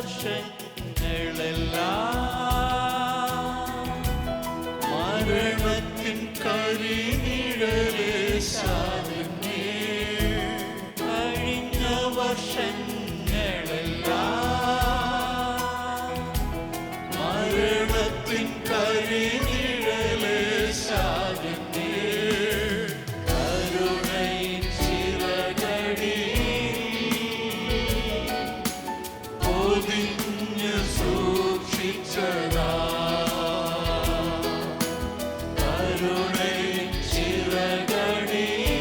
വർഷങ്ങളെല്ലാം മരണത്തിൻ കരിനിഴലേ സാധനേ കഴിഞ്ഞ വർഷങ്ങളെല്ലാം മരണത്തിൻ കരിനിഴലേ സാധനേ കരുണയിൻ ചിറകടിയിൽ പൊതിഞ്ഞു സൂക്ഷിച്ചതാ കരുണയിൻ ചിറകടിയിൽ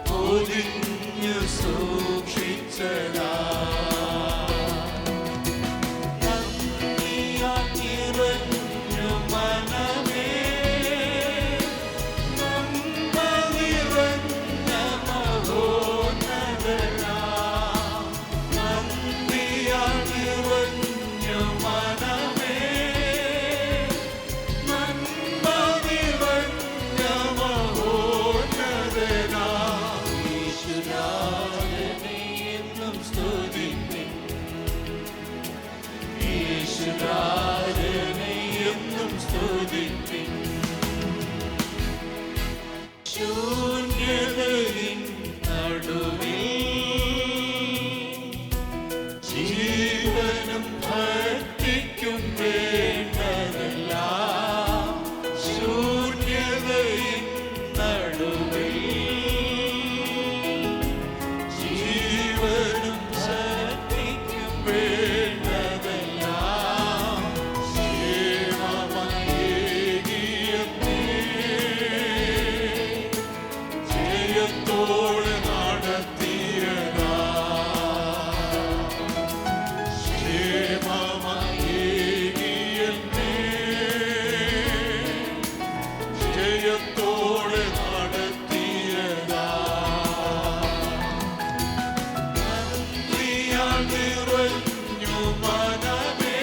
പൊതിഞ്ഞു സൂക്ഷിച്ചതാ നന്ദിയാൽ നിറഞ്ഞു മനമേ നന്മ നിറഞ്ഞ മഹോന്നതനാ നന്ദിയാൽ നിറഞ്ഞു മനമേ നന്മ നിറഞ്ഞ മഹോന്നതനാ യേശുരാജനെ എന്നും സ്തുതിപ്പിൻ യേശുരാജനെ എന്നും സ്തുതിപ്പിൻ ശൂന്യതയിൻ നടുവിൽ ജീവനും ഭക്തിക്കും വേണ്ടതെല്ലാം ശൂന്യതയിൻ നടുവിൽ ജീവനും ഭക്തിക്കും വേണ്ടതെല്ലാം ക്ഷേമമേകിയെന്നേ ജയത്തോടെ നടത്തിയതാ ക്ഷേമമേകിയെന്നേ ജയത്തോടെ നടത്തിയതാ നന്ദിയാൽ നിറഞ്ഞു മനമേ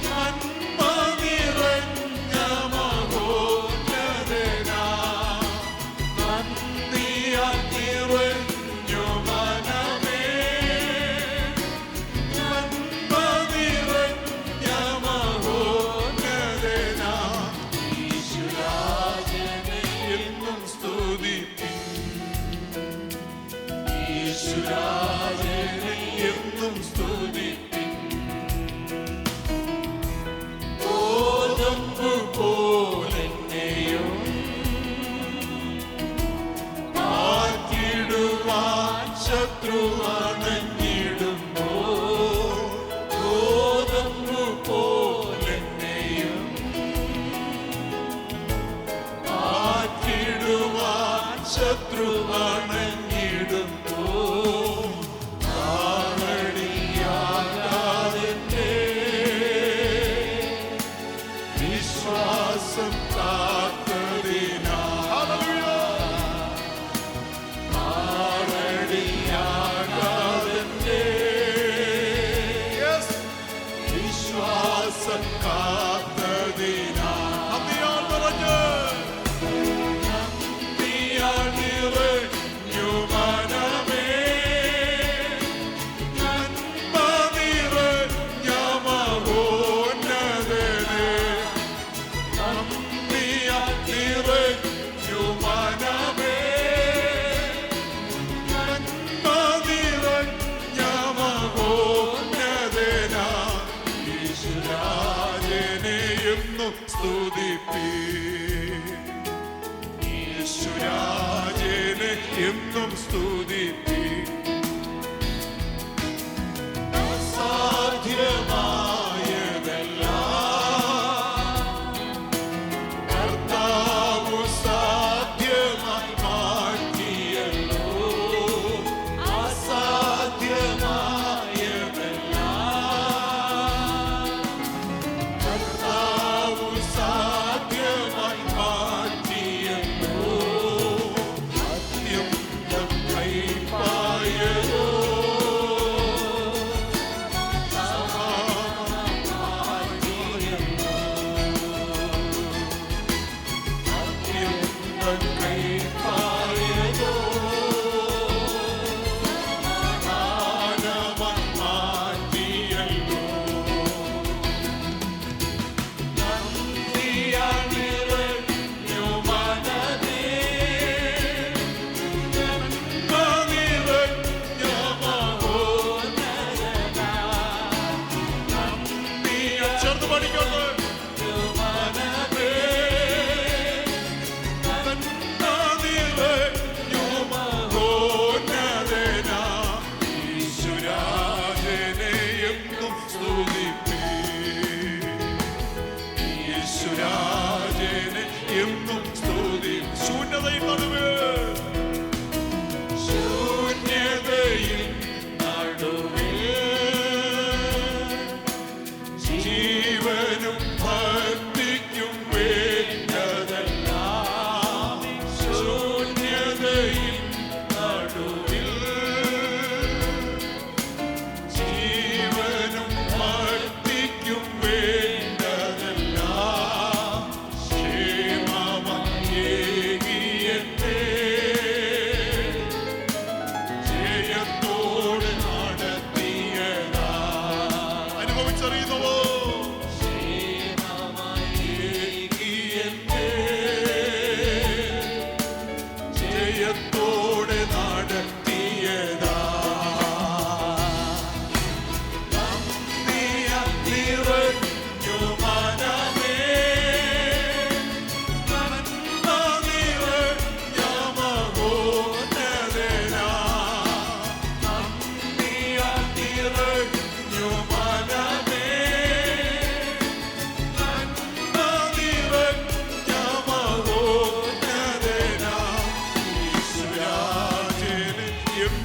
നന്മ നിറഞ്ഞ മഹോന്നതനാ നന്ദിയാൽ നിറഞ്ഞു മനമേ നന്മ നിറഞ്ഞ മഹോന്നതനാ യേശുരാജനെ എന്നും സ്തുതിപ്പിൻ യേശുരാജനെ എന്നും സ്തുതിപ്പിൻ ഗോതമ്പ് പോലെന്നെയും മാറ്റിടുവാൻ ശത്രു അണഞ്ഞിടുമ്പോൾ ഗോതമ്പ് പോലെന്നെയും മാറ്റിടുവാൻ ശത്രു അണഞ്ഞിടുമ്പോൾ ആളടിയാകാതെ വിശ്വാസം കാത്തതിനാ ആളടിയാകാതെ വിശ്വാസം കാത്തതിനാ നന്ദിയാൽ നിറഞ്ഞു മനമേ നന്മ നിറഞ്ഞ മഹോന്നതനേ നന്ദിയാൽ നിറഞ്ഞു മനമേ നന്മ നിറഞ്ഞ മഹോന്നതനാ യേശുരാജനെ എന്നും സ്തുതിപ്പീൻ യേശുരാജനെ എന്നും സ്തുതിപ്പീൻ അസാധ്യമായതെല്ലാം കർത്താവ് സാധ്യമായി മാറ്റിയല്ലോ അസാധ്യമായതെല്ലാം കർത്താവ് സാധ്യമായി മാറ്റിയല്ലോ അത്യന്തം കൈപ്പാ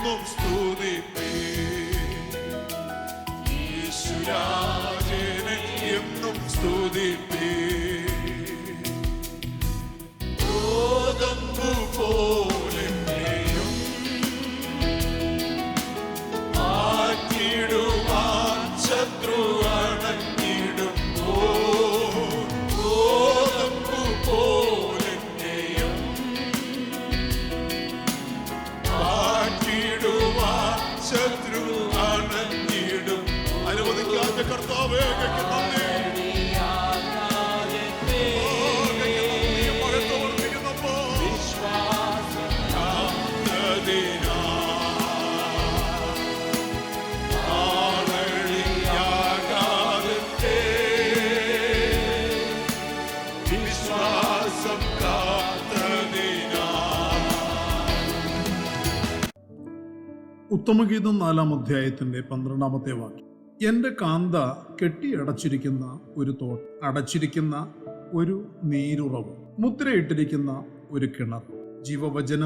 എന്നും സ്തുതിപ്പീൻ. യേശുരാജനെ എന്നും സ്തുതിപ്പീൻ. ഗോതമ്പു പോലെയും മാറ്റിടുവാൻ ശത്രു അണഞ്ഞിടുമ്പോൾ, ഗോതമ്പു പോലെയും മാറ്റിടുവാൻ ശത്രു അണഞ്ഞിടും. അനുവദിക്കാത്ത കർത്താവേ, അങ്ങയ്ക്ക് നന്ദി. ഉത്തമഗീതം 4-ാം അധ്യായത്തിന്റെ 12-ാമത്തെ വാക്യം. എന്റെ കാന്ത കെട്ടിയടച്ചിരിക്കുന്ന ഒരു അടച്ചിരിക്കുന്ന ഒരു നീരുറവ്, മുദ്രയിട്ടിരിക്കുന്ന ഒരു കിണർ. ജീവവചന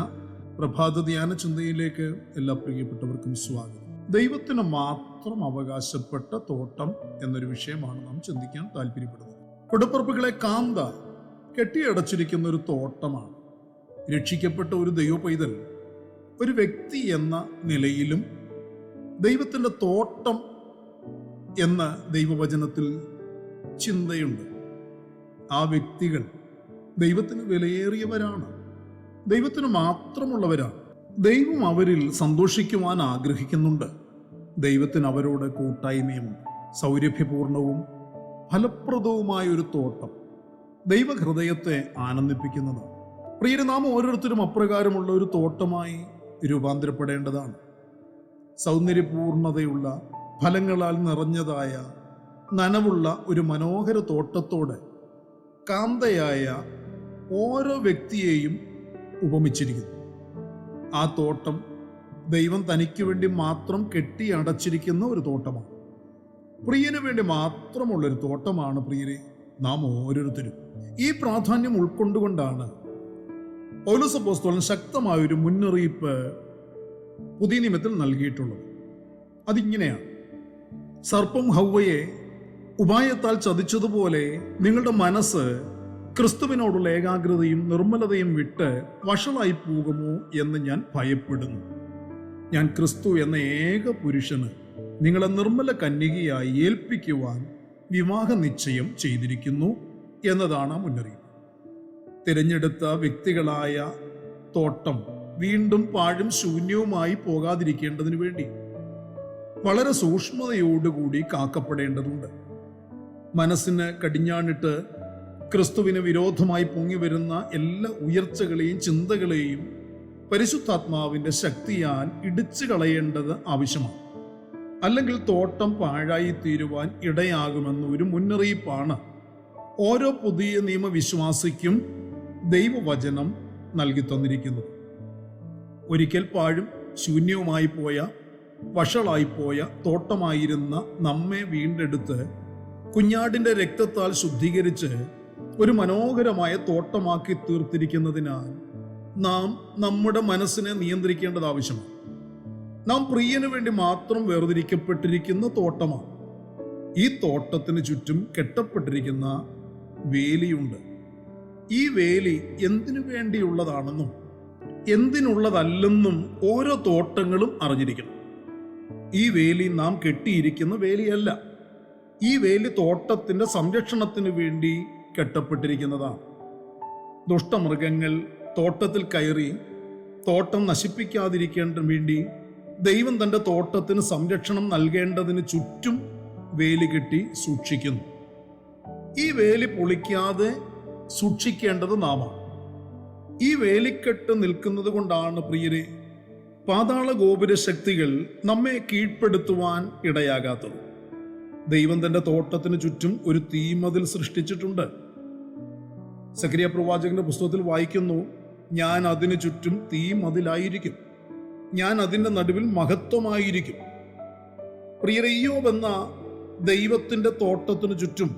പ്രഭാത ധ്യാന ചിന്തയിലേക്ക് എല്ലാ പ്രിയപ്പെട്ടവർക്കും സ്വാഗതം. ദൈവത്തിന് മാത്രം അവകാശപ്പെട്ട തോട്ടം എന്നൊരു വിഷയമാണ് നാം ചിന്തിക്കാൻ താല്പര്യപ്പെടുന്നത്. കുടപ്പുറപ്പുകളെ, കാന്ത കെട്ടിയടച്ചിരിക്കുന്ന ഒരു തോട്ടമാണ്. രക്ഷിക്കപ്പെട്ട ഒരു ദൈവ പൈതൽ ഒരു വ്യക്തി എന്ന നിലയിലും ദൈവത്തിൻ്റെ തോട്ടം എന്ന ദൈവവചനത്തിൽ ചിന്തയുണ്ട്. ആ വ്യക്തികൾ ദൈവത്തിന് വിലയേറിയവരാണ്, ദൈവത്തിന് മാത്രമുള്ളവരാണ്. ദൈവം അവരിൽ സന്തോഷിക്കുവാൻ ആഗ്രഹിക്കുന്നുണ്ട്. ദൈവത്തിന് അവരോട് കൂട്ടായ്മയുമുണ്ട്. സൗരഭ്യപൂർണവും ഫലപ്രദവുമായ ഒരു തോട്ടം ദൈവഹൃദയത്തെ ആനന്ദിപ്പിക്കുന്നതാണ്. പ്രിയരെ, നാം ഓരോരുത്തരും അപ്രകാരമുള്ള ഒരു തോട്ടമായി രൂപാന്തരപ്പെടേണ്ടതാണ്. സൗന്ദര്യപൂർണതയുള്ള, ഫലങ്ങളാൽ നിറഞ്ഞതായ, നനവുള്ള ഒരു മനോഹര തോട്ടത്തോടെ കാന്തയായ ഓരോ വ്യക്തിയെയും ഉപമിച്ചിരിക്കുന്നു. ആ തോട്ടം ദൈവം തനിക്ക് വേണ്ടി മാത്രം കെട്ടിയടച്ചിരിക്കുന്ന ഒരു തോട്ടമാണ്. പ്രിയന് വേണ്ടി മാത്രമുള്ളൊരു തോട്ടമാണ് പ്രിയരെ നാം ഓരോരുത്തരും. ഈ പ്രാധാന്യം ഉൾക്കൊണ്ടുകൊണ്ടാണ് പൗലോസ് അപ്പോസ്തലൻ ശക്തമായൊരു മുന്നറിയിപ്പ് പുതിയ നിയമത്തിൽ നൽകിയിട്ടുള്ളത്. അതിങ്ങനെയാണ്: സർപ്പം ഹവ്വയെ ഉപായത്താൽ ചതിച്ചതുപോലെ നിങ്ങളുടെ മനസ്സ് ക്രിസ്തുവിനോടുള്ള ഏകാഗ്രതയും നിർമ്മലതയും വിട്ട് വഷളായി പോകുമോ എന്ന് ഞാൻ ഭയപ്പെടുന്നു. ഞാൻ ക്രിസ്തു എന്ന ഏക പുരുഷന് നിങ്ങളെ നിർമ്മല കന്യകയായി ഏൽപ്പിക്കുവാൻ വിവാഹ നിശ്ചയം ചെയ്തിരിക്കുന്നു എന്നതാണ് മുന്നറിയിപ്പ്. തിരഞ്ഞെടുത്ത വ്യക്തികളായ തോട്ടം വീണ്ടും പാഴും ശൂന്യവുമായി പോകാതിരിക്കേണ്ടതിനു വേണ്ടി വളരെ സൂക്ഷ്മതയോടുകൂടി കാക്കപ്പെടേണ്ടതുണ്ട്. മനസ്സിന് കടിഞ്ഞാണിട്ട് ക്രിസ്തുവിന് വിരോധമായി പൊങ്ങി വരുന്ന എല്ലാ ഉയർച്ചകളെയും ചിന്തകളെയും പരിശുദ്ധാത്മാവിന്റെ ശക്തിയാൽ ഇടിച്ചു കളയേണ്ടത് ആവശ്യമാണ്. അല്ലെങ്കിൽ തോട്ടം പാഴായി തീരുവാൻ ഇടയാകുമെന്ന ഒരു മുന്നറിയിപ്പാണ് ഓരോ പുതിയ നിയമവിശ്വാസിക്കും ദൈവവചനം നൽകി തന്നിരിക്കുന്നത്. ഒരിക്കൽ പാഴും ശൂന്യവുമായി പോയ, വഷളായിപ്പോയ തോട്ടമായിരുന്ന നമ്മെ വീണ്ടെടുത്ത് കുഞ്ഞാടിന്റെ രക്തത്താൽ ശുദ്ധീകരിച്ച് ഒരു മനോഹരമായ തോട്ടമാക്കി തീർത്തിരിക്കുന്നതിനാൽ നാം നമ്മുടെ മനസ്സിനെ നിയന്ത്രിക്കേണ്ടത് ആവശ്യമാണ്. നാം പ്രിയന് വേണ്ടി മാത്രം വേർതിരിക്കപ്പെട്ടിരിക്കുന്ന തോട്ടമാണ്. ഈ തോട്ടത്തിന് ചുറ്റും കെട്ടപ്പെട്ടിരിക്കുന്ന വേലിയുണ്ട്. ഈ വേലി എന്തിനു വേണ്ടിയുള്ളതാണെന്നും എന്തിനുള്ളതല്ലെന്നും ഓരോ തോട്ടങ്ങളും അറിഞ്ഞിരിക്കണം. ഈ വേലി നാം കെട്ടിയിരിക്കുന്ന വേലിയല്ല. ഈ വേലി തോട്ടത്തിന്റെ സംരക്ഷണത്തിന് വേണ്ടി കെട്ടപ്പെട്ടിരിക്കുന്നതാണ്. ദുഷ്ടമൃഗങ്ങൾ തോട്ടത്തിൽ കയറി തോട്ടം നശിപ്പിക്കാതിരിക്കേണ്ട വേണ്ടി ദൈവം തൻ്റെ തോട്ടത്തിന് സംരക്ഷണം നൽകേണ്ടതിന് ചുറ്റും വേലി കെട്ടി സൂക്ഷിക്കുന്നു. ഈ വേലി പൊളിക്കാതെ സൂക്ഷിക്കേണ്ടത് നാമാണ്. ഈ വേലിക്കെട്ട് നിൽക്കുന്നത് കൊണ്ടാണ് പ്രിയരെ പാതാള ഗോപുര ശക്തികൾ നമ്മെ കീഴ്പ്പെടുത്തുവാൻ ഇടയാകാത്തത്. ദൈവം തന്റെ തോട്ടത്തിന് ചുറ്റും ഒരു തീമതിൽ സൃഷ്ടിച്ചിട്ടുണ്ട്. സഖരിയ പ്രവാചകന്റെ പുസ്തകത്തിൽ വായിക്കുന്നു, ഞാൻ അതിനു ചുറ്റും തീമതിലായിരിക്കും, ഞാൻ അതിൻ്റെ നടുവിൽ മഹത്വമായിരിക്കും. പ്രിയരെ, ഇയ്യോബ് എന്ന ദൈവത്തിന്റെ തോട്ടത്തിനു ചുറ്റും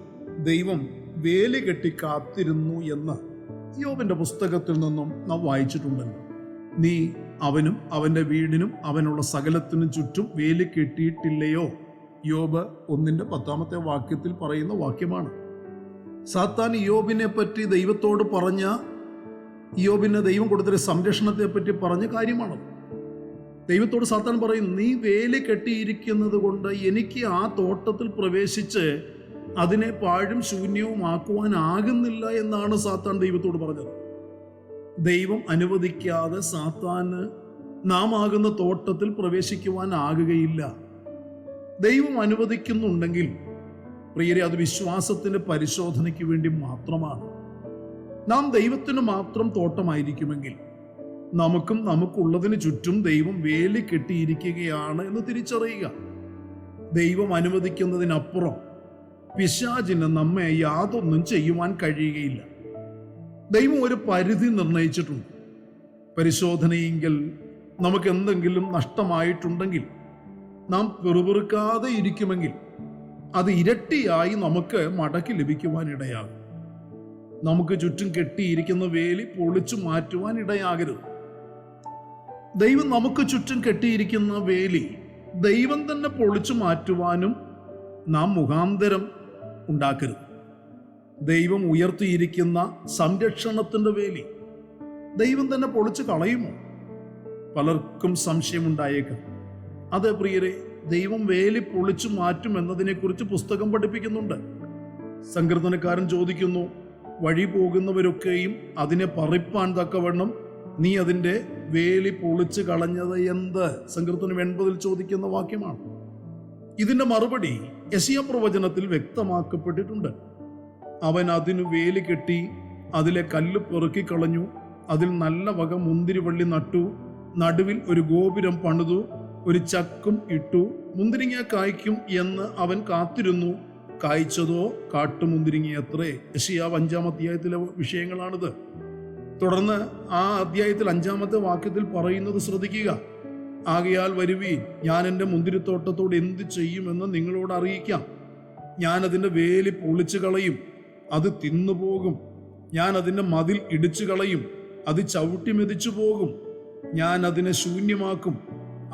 ദൈവം വേലി കെട്ടി കാത്തിരുന്നു എന്ന് ഇയ്യോബിന്റെ പുസ്തകത്തിൽ നിന്നും നാം വായിച്ചിട്ടുണ്ടല്ലോ. നീ അവനും അവൻ്റെ വീടിനും അവനുള്ള സകലത്തിനും ചുറ്റും വേലി കെട്ടിയിട്ടില്ലയോ? യോബ് 1:10 വാക്യത്തിൽ പറയുന്ന വാക്യമാണ്. സാത്താൻ യോബിനെ പറ്റി ദൈവത്തോട് പറഞ്ഞ, യോബിന് ദൈവം കൊടുത്തൊരു സംരക്ഷണത്തെ പറ്റി പറഞ്ഞ കാര്യമാണ്. ദൈവത്തോട് സാത്താൻ പറയുന്നു, നീ വേലി കെട്ടിയിരിക്കുന്നത് കൊണ്ട് എനിക്ക് ആ തോട്ടത്തിൽ പ്രവേശിച്ച് അതിനെ പാഴും ശൂന്യവുമാക്കുവാനാകുന്നില്ല എന്നാണ് സാത്താൻ ദൈവത്തോട് പറഞ്ഞത്. ദൈവം അനുവദിക്കാതെ സാത്താന് നാം ആകുന്ന തോട്ടത്തിൽ പ്രവേശിക്കുവാനാകുകയില്ല. ദൈവം അനുവദിക്കുന്നുണ്ടെങ്കിൽ പ്രിയരെ, അത് വിശ്വാസത്തിന്റെ പരിശോധനയ്ക്ക് വേണ്ടി മാത്രമാണ്. നാം ദൈവത്തിന് മാത്രം തോട്ടമായിരിക്കുമെങ്കിൽ നമുക്കും നമുക്കുള്ളതിന് ചുറ്റും ദൈവം വേലി കെട്ടിയിരിക്കുകയാണ് എന്ന് തിരിച്ചറിയുക. ദൈവം അനുവദിക്കുന്നതിനപ്പുറം പിശാചിന് നമ്മെ യാതൊന്നും ചെയ്യുവാൻ കഴിയുകയില്ല. ദൈവം ഒരു പരിധി നിർണയിച്ചിട്ടുണ്ട്. പരിശോധനയെങ്കിൽ നമുക്ക് എന്തെങ്കിലും നഷ്ടമായിട്ടുണ്ടെങ്കിൽ നാം പിറുപിറുക്കാതെ ഇരിക്കുമെങ്കിൽ അത് ഇരട്ടിയായി നമുക്ക് മടക്കി ലഭിക്കുവാനിടയാകും. നമുക്ക് ചുറ്റും കെട്ടിയിരിക്കുന്ന വേലി പൊളിച്ചു മാറ്റുവാൻ ഇടയാകരുത്. ദൈവം നമുക്ക് ചുറ്റും കെട്ടിയിരിക്കുന്ന വേലി ദൈവം തന്നെ പൊളിച്ചു മാറ്റുവാനും നാം മുഖാന്തരം ഉണ്ടാക്കരുത്. ദൈവം ഉയർത്തിയിരിക്കുന്ന സംരക്ഷണത്തിന്റെ വേലി ദൈവം തന്നെ പൊളിച്ചു കളയുമോ? പലർക്കും സംശയമുണ്ടായേക്കാം. അതെ പ്രിയരെ, ദൈവം വേലി പൊളിച്ചു മാറ്റും എന്നതിനെക്കുറിച്ച് പുസ്തകം പഠിപ്പിക്കുന്നുണ്ട്. സങ്കീർത്തനക്കാരൻ ചോദിക്കുന്നു, വഴി പോകുന്നവരൊക്കെയും അതിനെ പറിപ്പാൻ തക്കവണ്ണം നീ അതിൻ്റെ വേലി പൊളിച്ചു കളഞ്ഞത് എന്ത്? സങ്കീർത്തനം 80 ചോദിക്കുന്ന വാക്യമാണ്. ഇതിന്റെ മറുപടി യെശയ്യാ പ്രവചനത്തിൽ വ്യക്തമാക്കപ്പെട്ടിട്ടുണ്ട്. അവൻ അതിനു വേലി കെട്ടി അതിലെ കല്ല് പെറുക്കിക്കളഞ്ഞു, അതിൽ നല്ല വക മുന്തിരിവള്ളി നട്ടു, നടുവിൽ ഒരു ഗോപുരം പണിതു, ഒരു ചക്കും ഇട്ടു, മുന്തിരിങ്ങ കായ്ക്കും എന്ന് അവൻ കാത്തിരുന്നു, കായ്ച്ചതോ കാട്ടുമുന്തിരിങ്ങയത്രേ. യെശയ്യാവ് 5 വിഷയങ്ങളാണിത്. തുടർന്ന് ആ അധ്യായത്തിൽ 5 വാക്യത്തിൽ പറയുന്നത് ശ്രദ്ധിക്കുക. ആകയാൽ വരുവീൻ, ഞാൻ എൻ്റെ മുന്തിരിത്തോട്ടത്തോട് എന്ത് ചെയ്യുമെന്ന് നിങ്ങളോട് അറിയിക്കാം. ഞാൻ അതിൻ്റെ വേലി പൊളിച്ചു കളയും, അത് തിന്നുപോകും. ഞാൻ അതിൻ്റെ മതിൽ ഇടിച്ചു കളയും, അത് ചവിട്ടി മെതിച്ചു പോകും. ഞാൻ അതിനെ ശൂന്യമാക്കും,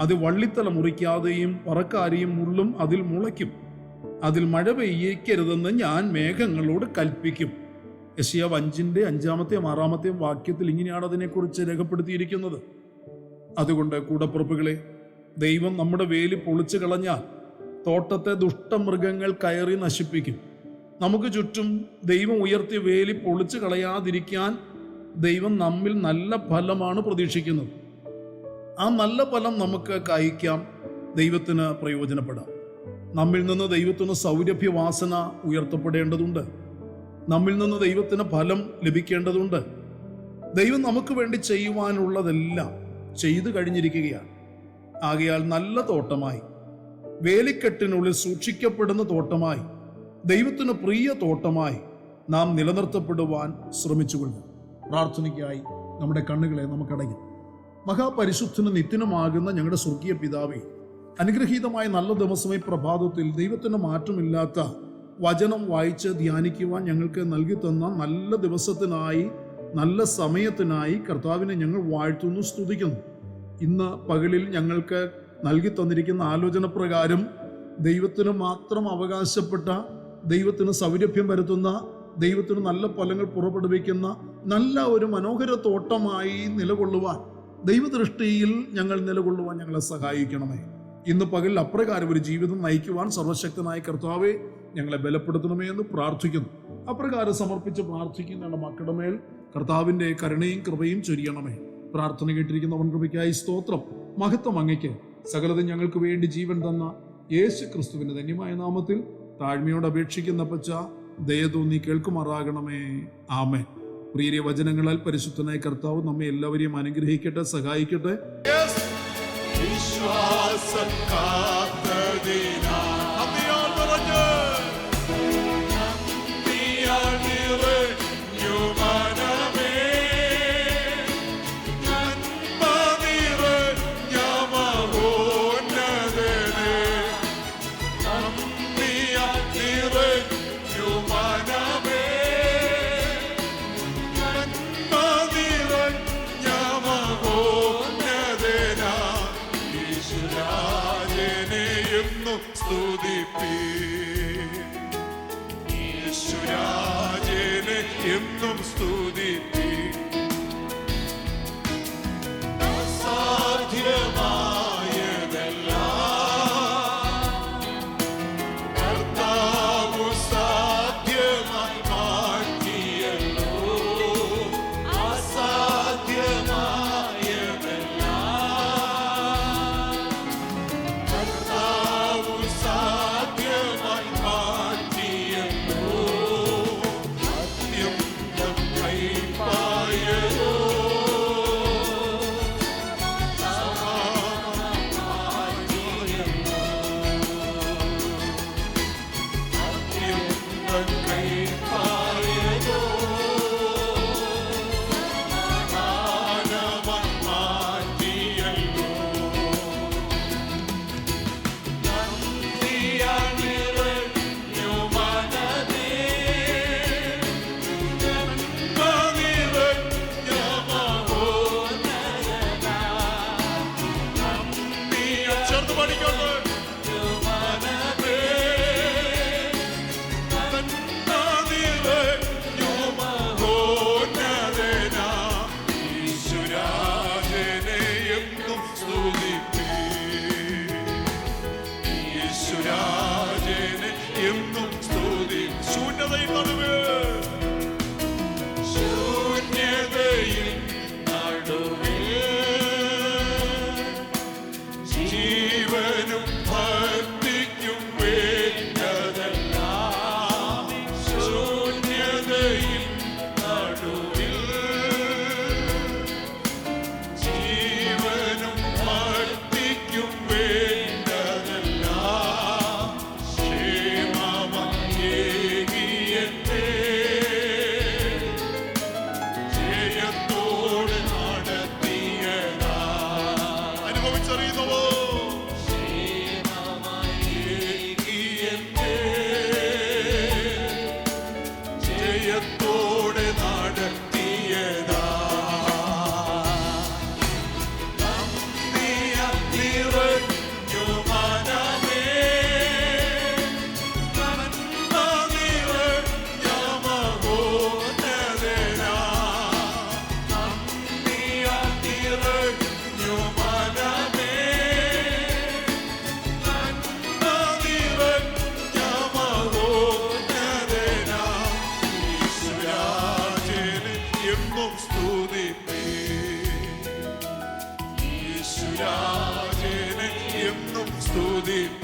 അത് വള്ളിത്തല മുറിക്കാതെയും പറക്കാരെയും മുള്ളും അതിൽ മുളയ്ക്കും. അതിൽ മഴ പെയ്യിക്കരുതെന്ന് ഞാൻ മേഘങ്ങളോട് കൽപ്പിക്കും. യെശയ്യാവ് 5:5, 6 വാക്യത്തിൽ ഇങ്ങനെയാണ് അതിനെക്കുറിച്ച് രേഖപ്പെടുത്തിയിരിക്കുന്നത്. അതുകൊണ്ട് കൂടപ്പുറപ്പുകളെ, ദൈവം നമ്മുടെ വേലി പൊളിച്ചു കളഞ്ഞാൽ തോട്ടത്തെ ദുഷ്ടമൃഗങ്ങൾ കയറി നശിപ്പിക്കും. നമുക്ക് ചുറ്റും ദൈവം ഉയർത്തിയ വേലി പൊളിച്ചു കളയാതിരിക്കാൻ ദൈവം നമ്മിൽ നല്ല ഫലമാണ് പ്രതീക്ഷിക്കുന്നത്. ആ നല്ല ഫലം നമുക്ക് കായ്ക്കാം, ദൈവത്തിന് പ്രയോജനപ്പെടാം. നമ്മിൽ നിന്ന് ദൈവത്തിന് സൗരഭ്യവാസന ഉയർത്തപ്പെടേണ്ടതുണ്ട്. നമ്മിൽ നിന്ന് ദൈവത്തിന് ഫലം ലഭിക്കേണ്ടതുണ്ട്. ദൈവം നമുക്ക് വേണ്ടി ചെയ്യുവാനുള്ളതെല്ലാം ചെയ്തു കഴിഞ്ഞിരിക്കുകയാണ്. ആകയാൽ നല്ല തോട്ടമായി, വേലിക്കെട്ടിനുള്ളിൽ സൂക്ഷിക്കപ്പെടുന്ന തോട്ടമായി, ദൈവത്തിന് പ്രിയ തോട്ടമായി നാം നിലനിർത്തപ്പെടുവാൻ ശ്രമിച്ചുകൊള്ളുക. പ്രാർത്ഥനയ്ക്കായി നമ്മുടെ കണ്ണുകളെ നമുക്കടയ്ക്കാം. മഹാപരിശുദ്ധനും നിത്യനുമാകുന്ന ഞങ്ങളുടെ സ്വർഗീയ പിതാവേ, അനുഗ്രഹീതമായ നല്ല ദിവസമായി പ്രഭാതത്തിൽ ദൈവത്തിന് മാറ്റമില്ലാത്ത വചനം വായിച്ച് ധ്യാനിക്കുവാൻ ഞങ്ങൾക്ക് നൽകി തന്ന നല്ല ദിവസത്തിനായി, നല്ല സമയത്തിനായി കർത്താവിനെ ഞങ്ങൾ വാഴ്ത്തുന്നു, സ്തുതിക്കുന്നു. ഇന്ന് പകലിൽ ഞങ്ങൾക്ക് നൽകി തന്നിരിക്കുന്ന ആലോചന പ്രകാരം ദൈവത്തിന് മാത്രം അവകാശപ്പെട്ട, ദൈവത്തിന് സൗരഭ്യം വരുത്തുന്ന, ദൈവത്തിന് നല്ല ഫലങ്ങൾ പുറപ്പെടുവിക്കുന്ന നല്ല ഒരു മനോഹര തോട്ടമായി നിലകൊള്ളുവാൻ, ദൈവദൃഷ്ടിയിൽ ഞങ്ങൾ നിലകൊള്ളുവാൻ ഞങ്ങളെ സഹായിക്കണമേ. ഇന്ന് പകൽ അപ്രകാരം ഒരു ജീവിതം നയിക്കുവാൻ സർവശക്തനായ കർത്താവെ ഞങ്ങളെ ബലപ്പെടുത്തണമേ എന്ന് പ്രാർത്ഥിക്കുന്നു. അപ്രകാരം സമർപ്പിച്ച് പ്രാർത്ഥിക്കുന്ന മക്കളുടെ മേൽ കർത്താവിൻ്റെ കരുണയും കൃപയും ചൊരിയണമേ. പ്രാർത്ഥന കേട്ടിരിക്കുന്നവൻ കൃപയ്ക്കായി സ്തോത്രം. മഹത്വം അങ്ങയ്ക്ക്. സകലതും ഞങ്ങൾക്ക് വേണ്ടി ജീവൻ തന്ന യേശു ക്രിസ്തുവിന്റെ ധന്യമായ നാമത്തിൽ താഴ്മയോട് അപേക്ഷിക്കുന്ന പച്ച ദയ തോന്നി കേൾക്കുമാറാകണമേ. ആമേൻ. പ്രിയ വചനങ്ങളാൽ പരിശുദ്ധനായ കർത്താവ് നമ്മെ എല്ലാവരെയും അനുഗ്രഹിക്കട്ടെ, സഹായിക്കട്ടെ. വിശ്വാസം കാത്തതിനാ യേശുരാജനെ എന്നും സ്തുതിപ്പീൻ. യേശുരാജനെ എന്നും സ്തുതിപ്പീൻ. യേശുരാജനെ എന്നും സ്തുതി. ശൂന്യതയിൽ നടുവേ, ശൂന്യതയിൽ ജീവനും ഭക്തിക്കും വേണ്ടതെല്ലാം. ശൂന്യതയിൽ നടുവിൽ ജീവനും ഭക്തിക്കും വേണ്ടതെല്ലാം. ക്ഷേമമേകിയെന്നെ ജയത്തോടെ നടത്തിയതാ. അനുഭവിച്ചറിയുന്നവോ? ജയത്തോടെ നടത്തിയതാ. നന്ദിയ നിറഞ്ഞു മനമേ, നന്മ നിറഞ്ഞ മഹോന്നതനാ. നന്ദിയ നിറഞ്ഞു മനമേ, നന്മ നിറഞ്ഞ മഹോന്നതനാ. യേശുരാജനെ എന്നും സ്തുതിപ്പീൻ. യേശുരാജനെ എന്നും സ്തുതിപ്പീൻ.